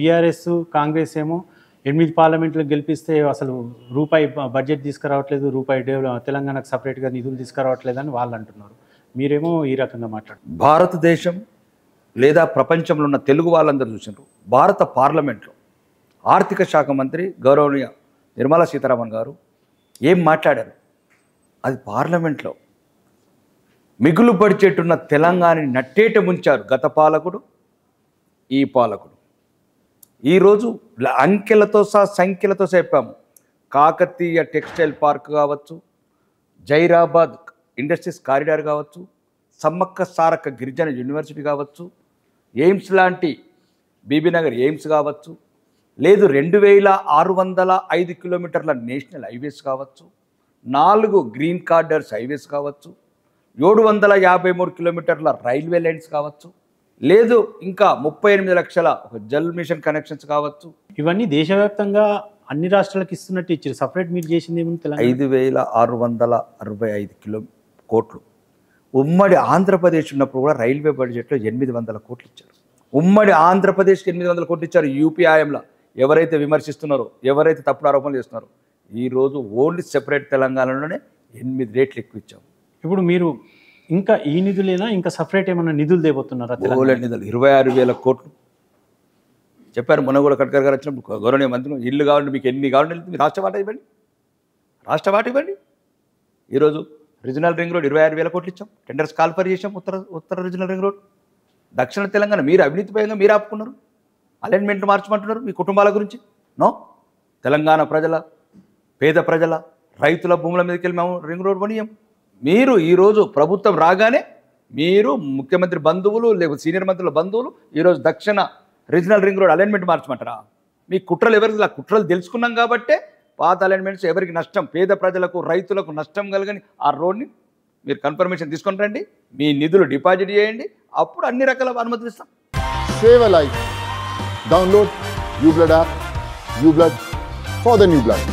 BRS Congress ఏమో 8 పార్లమెంట్లు గెలిపిస్తే అసలు రూపాయి బడ్జెట్ తీసుకురావట్లేదు, రూపాయి తెలంగాణకు సపరేట్గా నిధులు తీసుకురావట్లేదని వాళ్ళు అంటున్నారు. మీరేమో ఈ రకంగా మాట్లాడుతున్నారు. భారతదేశం లేదా ప్రపంచంలో ఉన్న తెలుగు వాళ్ళందరూ చూసినారు. భారత పార్లమెంట్లో ఆర్థిక శాఖ మంత్రి గౌరవనీయ నిర్మలా సీతారామన్ గారు ఏం మాట్లాడారు? అది పార్లమెంట్లో మిగులు బడ్జెట్ ఉన్న తెలంగాణని నట్టేట ముంచారు గత పాలకుడు, ఈ పాలకుడు. ఈరోజు అంకెలతో సహా సంఖ్యలతో చెప్పాము. కాకతీయ టెక్స్టైల్ పార్క్ కావచ్చు, జైరాబాద్ ఇండస్ట్రీస్ కారిడార్ కావచ్చు, సమ్మక్క సారక్క గిరిజన యూనివర్సిటీ కావచ్చు, ఎయిమ్స్ లాంటి బీబీనగర్ ఎయిమ్స్ కావచ్చు, లేదు 2605 కిలోమీటర్ల నేషనల్ హైవేస్ కావచ్చు, 4 గ్రీన్ కార్డర్స్ హైవేస్ కావచ్చు, 753 కిలోమీటర్ల రైల్వే లైన్స్ కావచ్చు, లేదు ఇంకా 38 లక్షల ఒక జల్ మిషన్ కనెక్షన్స్ కావచ్చు. ఇవన్నీ దేశవ్యాప్తంగా అన్ని రాష్ట్రాలకు ఇస్తున్నట్టు ఇచ్చారు. సపరేట్ మీరు చేసింది ఏముంది? 5605 కోట్లు. ఉమ్మడి ఆంధ్రప్రదేశ్ ఉన్నప్పుడు కూడా రైల్వే బడ్జెట్లో 800 కోట్లు ఇచ్చారు. ఉమ్మడి ఆంధ్రప్రదేశ్కి 800 కోట్లు ఇచ్చారు. యూపీ హయాంలో ఎవరైతే విమర్శిస్తున్నారో, ఎవరైతే తప్పుడు ఆరోపణలు చేస్తున్నారో, ఈరోజు ఓన్లీ సెపరేట్ తెలంగాణలోనే 8 రేట్లు ఎక్కువ ఇచ్చాము. ఇప్పుడు మీరు ఇంకా ఈ నిధులేనా, ఇంకా సపరేట్ ఏమన్నా నిధులు దేబోతున్నారా? నిధులు 26,000 కోట్లు చెప్పారు. మొన్న కూడా గడ్కరీ గారు వచ్చినప్పుడు గౌరవనీయ మంత్రులు, ఇల్లు కావాలంటే మీకు ఎన్ని కావాలంటే మీరు రాష్ట్ర వాటా ఇవ్వండి, రాష్ట్ర వాటా ఇవ్వండి. ఈరోజు రీజనల్ రింగ్ రోడ్ 26,000 కోట్లు ఇచ్చాం, టెండర్స్ కాల్ఫర్ చేసాం. ఉత్తర రీజనల్ రింగ్ రోడ్, దక్షిణ తెలంగాణ మీరు అవినీతిపరంగా మీరు ఆపుకున్నారు. అలైన్మెంట్ మార్చమంటున్నారు మీ కుటుంబాల గురించి. నో, తెలంగాణ ప్రజల, పేద ప్రజల, రైతుల భూముల మీదకి వెళ్ళి మేము రింగ్ రోడ్ కొనియం. మీరు ఈరోజు ప్రభుత్వం రాగానే మీరు ముఖ్యమంత్రి బంధువులు లేకపోతే సీనియర్ మంత్రుల బంధువులు ఈరోజు దక్షిణ రీజనల్ రింగ్ రోడ్ అలైన్మెంట్ మార్చమంటారా? మీ కుట్రలు ఎవరికి? కుట్రలు తెలుసుకున్నాం కాబట్టే పాత అలైన్మెంట్స్ ఎవరికి నష్టం, పేద ప్రజలకు, రైతులకు నష్టం కలగని ఆ రోడ్ని మీరు కన్ఫర్మేషన్ తీసుకొని రండి, మీ నిధులు డిపాజిట్ చేయండి, అప్పుడు అన్ని రకాల అనుమతులు ఇస్తాం. Save a life. Download UBlood app. UBlood for the new blood.